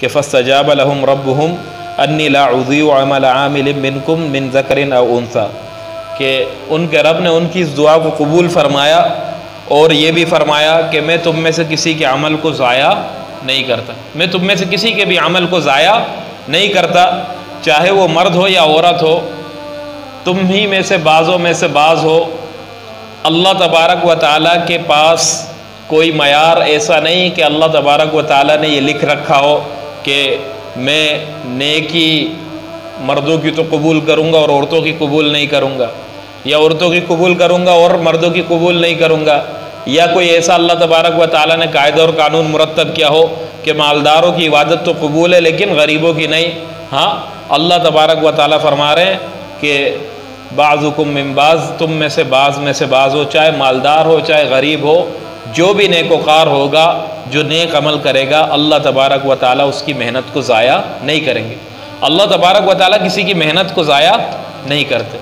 کہ فاستجاب لهم ربهم انی لا اضیع عمل عامل منکم من ذکر او انثی، کہ ان کے رب نے ان کی اس دعا کو قبول فرمایا اور یہ بھی فرمایا کہ میں تم میں سے کسی کے عمل کو ضائع نہیں کرتا، میں تم میں سے کسی کے بھی عمل کو ضائع نہیں کرتا، چاہے وہ مرد ہو یا عورت ہو، تم ہی میں سے بعضوں میں سے بعض ہو۔ اللہ تبارک و تعالیٰ کے پاس کوئی معیار ایسا نہیں کہ اللہ تبارک و تعالیٰ نے یہ لکھ رکھا ہو کہ میں نیکی مردوں کی تو قبول کروں گا اور عورتوں کی قبول نہیں کروں گا، یا عورتوں کی قبول کروں گا اور مردوں کی قبول نہیں کروں گا، یا کوئی ایسا اللہ تبارک و تعالیٰ نے قاعدہ اور قانون مرتب کیا ہو کہ مالداروں کی عبادت تو قبول ہے لیکن غریبوں کی نہیں۔ ہاں، اللہ تبارک و تعالیٰ فرما رہے ہیں کہ بعضکم من بعض، تم میں سے بعض ہو، چاہے مالدار ہو چاہے غریب ہو، جو بھی نیکوکار ہوگا، جو نیک عمل کرے گا، اللہ تبارک و تعالیٰ اس کی محنت کو ضائع نہیں کریں گے۔ اللہ تبارک و تعالیٰ کسی کی محنت کو ضائع نہیں کرتے۔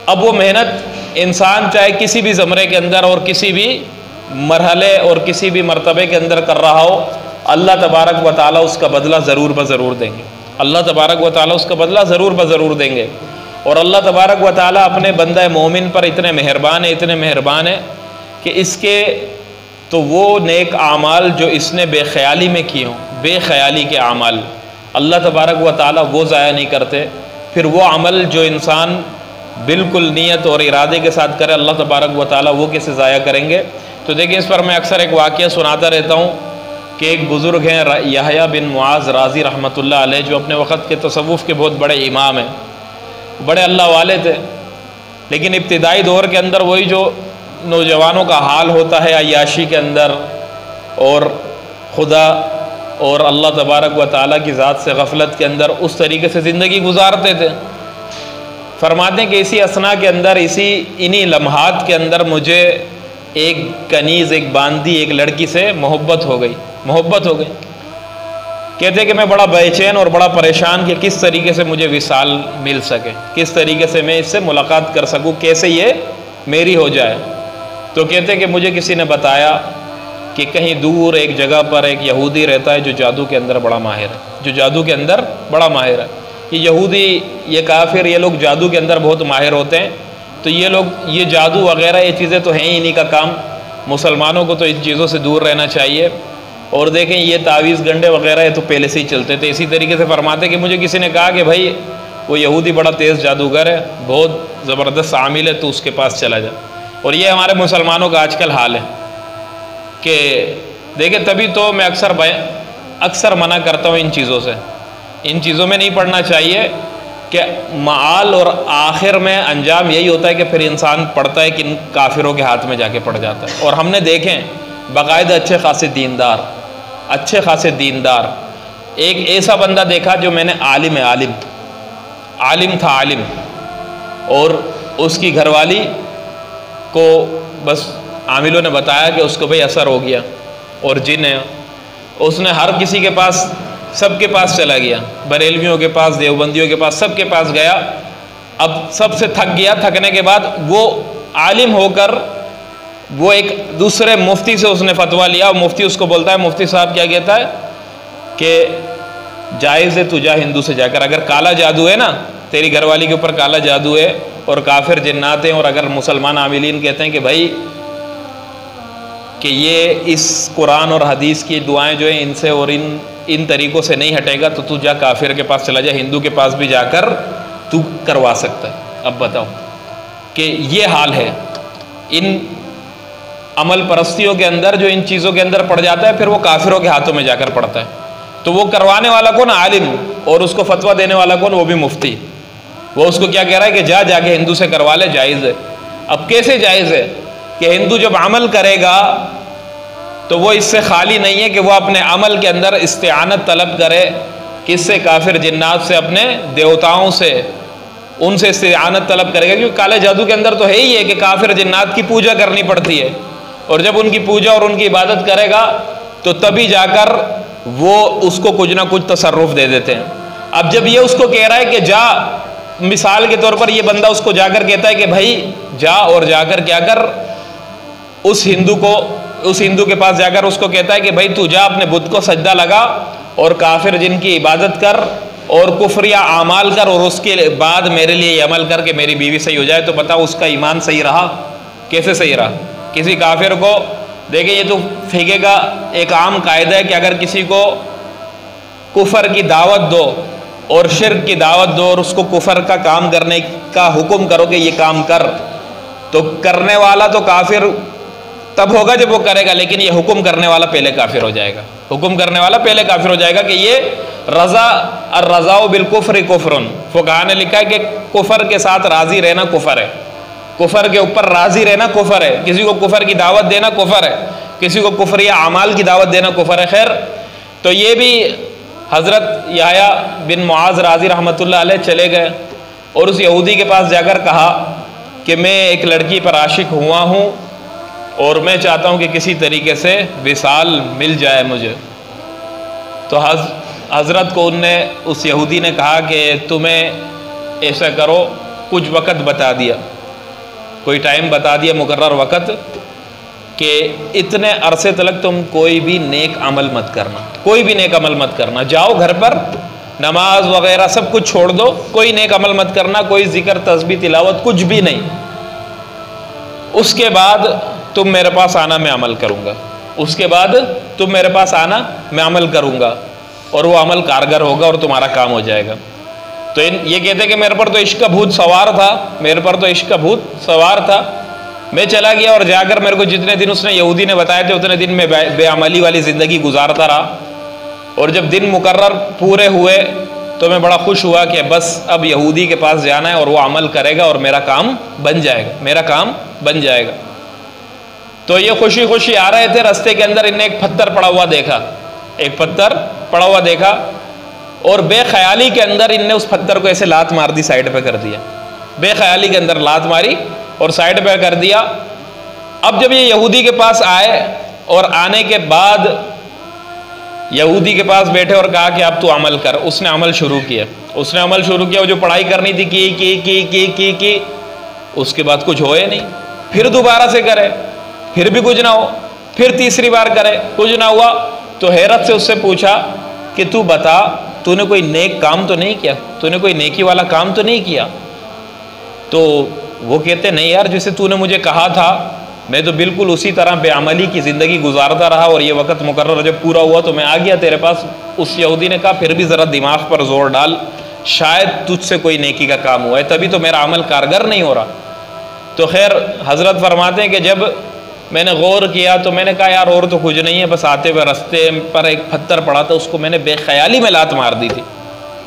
اب وہ محنت انسان چاہے کسی بھی زمرے کے اندر اور کسی بھی مرحلے اور کسی بھی مرتبے کے اندر کر رہا ہو، اللہ تبارک و تعالیٰ اس کا بدلہ ضرور بضرور دیں گے۔ اللہ تبارک و تعالیٰ اس کا بدلہ ضرور بضرور دیں گے۔ اور اللہ تبارک و تعالیٰ اپنے بندہ مومن پر اتنے مہربان ہیں کہ اس کے تو وہ نیک اعمال جو اس نے بے خیالی میں کیے ہوں، بے خیالی کے اعمال، اللہ تبارک و تعالیٰ وہ ضائع نہیں کرتے۔ پھر وہ عمل جو انسان بالکل نیت اور ارادے کے ساتھ کرے، اللہ تبارک و تعالیٰ وہ کیسے ضائع کریں گے؟ تو دیکھیں، اس پر میں اکثر ایک واقعہ سناتا رہتا ہوں کہ ایک بزرگ ہیں یحییٰ بن معاذ رازی رحمۃ اللہ علیہ، جو اپنے وقت کے تصوف کے بہت بڑے امام ہیں، بڑے اللہ والے تھے، لیکن ابتدائی دور کے اندر وہی جو نوجوانوں کا حال ہوتا ہے عیاشی کے اندر، اور خدا اور اللہ تبارک و تعالیٰ کی ذات سے غفلت کے اندر اس طریقے سے زندگی گزارتے تھے۔ فرماتے ہیں کہ اسی اثنا کے اندر، انہی لمحات کے اندر مجھے ایک کنیز، ایک باندی، ایک لڑکی سے محبت ہو گئی۔ کہتے ہیں کہ میں بڑا بے چین اور بڑا پریشان کہ کس طریقے سے مجھے وصال مل سکے، کس طریقے سے میں اس سے ملاقات کر سکوں، کیسے یہ میری ہو جائے۔ تو کہتے ہیں کہ مجھے کسی نے بتایا کہ کہیں دور ایک جگہ پر ایک یہودی رہتا ہے جو جادو کے اندر بڑا ماہر ہے، یہ یہودی، یہ کافر، یہ لوگ جادو کے اندر بہت ماہر ہوتے ہیں، تو یہ جادو وغیرہ یہ چیزیں تو ہیں ہی انہی کا کام، مسلمانوں کو تو ان چیزوں سے دور رہنا چاہیے۔ اور دیکھیں یہ تعویذ گنڈے وغیرہ یہ تو پہلے سے ہی چلتے تھے۔ اسی طریقے سے فرماتے کہ مجھے کسی نے کہا کہ بھائی وہ یہودی بڑا تیز جادوگر ہے، بہت زبردست عامل ہے، تو اس کے پاس چلا جا۔ اور یہ ہمارے مسلمانوں کا آج کل حال ہے کہ دیکھیں، تبھی تو میں اکثر منع کرتا ہوں ان چیزوں سے، ان چیزوں میں نہیں پڑھنا چاہیے کہ معال اور آخر میں انجام یہی ہوتا ہے کہ پھر انسان پڑھتا ہے کہ ان کافروں کے ہاتھ میں جا کے پڑ جاتا ہے۔ اور ہم نے دیکھیں باقاعدہ اچھے خاصے دیندار، ایک ایسا بندہ دیکھا جو میں نے عالم تھا، اور اس کی گھر والی کو بس عاملوں نے بتایا کہ اس کو بھئی اثر ہو گیا اور جن ہے۔ اس نے ہر کسی کے پاس، سب کے پاس چلا گیا، بریلویوں کے پاس، دیوبندیوں کے پاس، سب کے پاس گیا۔ اب سب سے تھک گیا، تھکنے کے بعد وہ عالم ہو کر وہ ایک دوسرے مفتی سے اس نے فتویٰ لیا، اور مفتی اس کو بولتا ہے، مفتی صاحب کیا کہتا ہے کہ جائز ہے تو جا ہندو سے جا کر، اگر کالا جادو ہے نا تیری گھر والی کے اوپر، کالا جادو ہے اور کافر جنات ہیں، اور اگر مسلمان عاملین کہتے ہیں کہ بھائی کہ یہ اس قرآن اور حدیث کی دعائیں جو ہیں ان سے اور ان طریقوں سے نہیں ہٹے گا، تو جا کافر کے پاس چلا جا، ہندو کے پاس بھی جا کر تو کروا سکتا ہے۔ اب بتاؤ کہ یہ حال ہے ان عمل پرستیوں کے اندر، جو ان چیزوں کے اندر پڑ جاتا ہے، پھر وہ کافروں کے ہاتھوں میں جا کر پڑتا ہے۔ تو وہ کروانے والا کون؟ عالم، اور اس کو فتویٰ دینے والا کون؟ وہ بھی مفتی۔ وہ اس کو کیا کہہ رہا ہے کہ جا کے ہندو سے کروا لے، جائز ہے۔ اب کیسے جائز ہے کہ ہندو جب عمل کرے گا تو وہ اس سے خالی نہیں ہے کہ وہ اپنے عمل کے اندر استعانت طلب کرے، کس سے؟ کافر جنات سے، اپنے دیوتاؤں سے، ان سے استعانت طلب کرے گا، کیونکہ کالے جادو کے اندر تو ہے ہی ہے کہ کافر جنات کی پوجا کرنی پڑتی ہے، اور جب ان کی پوجا اور ان کی عبادت کرے گا تو تبھی جا کر وہ اس کو کچھ نہ کچھ تصرف دے دیتے ہیں۔ اب جب یہ اس کو کہہ رہا ہے کہ جا، مثال کے طور پر یہ بندہ اس کو جا کر کہتا ہے کہ بھائی جا، اور جا کر کیا کر، اس ہندو کے پاس جا کر اس کو کہتا ہے کہ بھائی تو جا اپنے بت کو سجدہ لگا اور کافر جن کی عبادت کر اور کفریہ اعمال کر اور اس کے بعد میرے لیے یہ عمل کر کہ میری بیوی صحیح ہو جائے، تو بتاؤ اس کا ایمان صحیح رہا؟ کیسے صحیح رہا؟ کسی کافر کو دیکھیں، یہ تو فقہ کا ایک عام قاعدہ ہے کہ اگر کسی کو کفر کی دعوت دو اور شرک کی دعوت دو اور اس کو کفر کا کام کرنے کا حکم کرو کہ یہ کام کر، تو کرنے والا تو کافر تب ہوگا جب وہ کرے گا، لیکن یہ حکم کرنے والا پہلے کافر ہو جائے گا، حکم کرنے والا پہلے کافر ہو جائے گا کہ یہ رضا الرضا بالکفر کفر، فقہاء نے لکھا ہے کہ کفر کے ساتھ راضی رہنا کفر ہے، کفر کے اوپر راضی رہنا کفر ہے، کسی کو کفر کی دعوت دینا کفر ہے، کسی کو کفری اعمال کی دعوت دینا کفر ہے۔ خیر، تو یہ بھی حضرت یحییٰ بن معاذ راضی رحمۃ اللہ علیہ چلے گئے اور اس یہودی کے پاس جا کر کہا کہ میں ایک لڑکی پر عاشق ہوا ہوں اور میں چاہتا ہوں کہ کسی طریقے سے وصال مل جائے مجھے۔ تو حضرت کو اس یہودی نے کہا کہ تمہیں ایسا کرو، کچھ وقت بتا دیا، کوئی ٹائم بتا دیا، مقرر وقت، کہ اتنے عرصے تک تم کوئی بھی نیک عمل مت کرنا، کوئی بھی نیک عمل مت کرنا، جاؤ گھر پر نماز وغیرہ سب کچھ چھوڑ دو، کوئی نیک عمل مت کرنا، کوئی ذکر تسبیح تلاوت کچھ بھی نہیں، اس کے بعد تم میرے پاس آنا، میں عمل کروں گا، اس کے بعد تم میرے پاس آنا، میں عمل کروں گا اور وہ عمل کارگر ہوگا اور تمہارا کام ہو جائے گا۔ تو یہ کہتے کہ میرے پر تو عشق کا بھوت سوار تھا، میرے پر تو عشق کا بھوت سوار تھا، میں چلا گیا اور جا کر میرے کو جتنے دن اس نے یہودی نے بتائے تھے اتنے دن میں بے عملی والی زندگی گزارتا رہا، اور جب دن مقرر پورے ہوئے تو میں بڑا خوش ہوا کہ بس اب یہودی کے پاس جانا ہے اور وہ عمل کرے گا اور میرا کام بن جائے گا، میرا کام بن جائے گا۔ تو یہ خوشی خوشی آ رہے تھے، رستے کے اندر انہیں ایک پتھر پڑا ہوا دیکھا، ایک پتھر پڑا ہوا دیکھا، اور بے خیالی کے اندر ان نے اس پتھر کو ایسے لات مار دی، سائڈ پہ کر دیا، بے خیالی کے اندر لات ماری اور سائڈ پہ کر دیا۔ اب جب یہ یہودی کے پاس آئے اور آنے کے بعد یہودی کے پاس بیٹھے اور کہا کہ اب تو عمل کر، اس نے عمل شروع کیا، اس نے عمل شروع کیا، وہ جو پڑھائی کرنی تھی کی، اس کے بعد کچھ ہوئے نہیں، پھر دوبارہ سے کرے، پھر بھی کچھ نہ ہو، پھر تیسری بار کرے، کچھ نہ ہوا، تو حیرت سے اس سے پوچھا کہ تو بتا، تو نے کوئی نیک کام تو نہیں کیا، تو نے کوئی نیکی والا کام تو نہیں کیا؟ تو وہ کہتے نہیں یار، جیسے تو نے مجھے کہا تھا میں تو بالکل اسی طرح بے عملی کی زندگی گزارتا رہا، اور یہ وقت مقرر جب پورا ہوا تو میں آ گیا تیرے پاس۔ اس یہودی نے کہا پھر بھی ذرا دماغ پر زور ڈال، شاید تجھ سے کوئی نیکی کا کام ہوا ہے، تبھی تو میرا عمل کارگر نہیں ہو رہا۔ تو خیر حضرت فرماتے ہیں کہ جب میں نے غور کیا تو میں نے کہا یار اور تو کچھ نہیں ہے، بس آتے ہوئے رستے پر ایک پتھر پڑا تھا، اس کو میں نے بے خیالی میں لات مار دی تھی،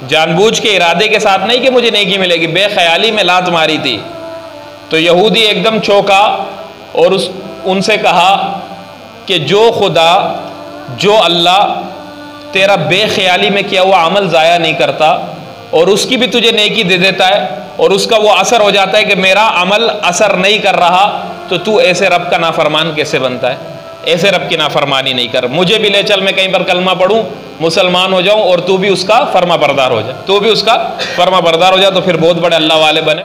جان بوجھ کے ارادے کے ساتھ نہیں کہ مجھے نیکی ملے گی، بے خیالی میں لات ماری تھی۔ تو یہودی ایک دم چونکا اور ان سے کہا کہ جو خدا، جو اللہ تیرا بے خیالی میں کیا ہوا عمل ضائع نہیں کرتا اور اس کی بھی تجھے نیکی دے دیتا ہے اور اس کا وہ اثر ہو جاتا ہے کہ میرا عمل اثر نہیں کر رہا، تو ایسے رب کا نافرمان کیسے بنتا ہے؟ ایسے رب کی نافرمانی نہیں کر، مجھے بھی لے چل، میں کہیں پر کلمہ پڑھوں، مسلمان ہو جاؤں اور تو بھی اس کا فرما بردار ہو جا، تو بھی اس کا فرما بردار ہو جا، تو پھر بہت بڑے اللہ والے بنے۔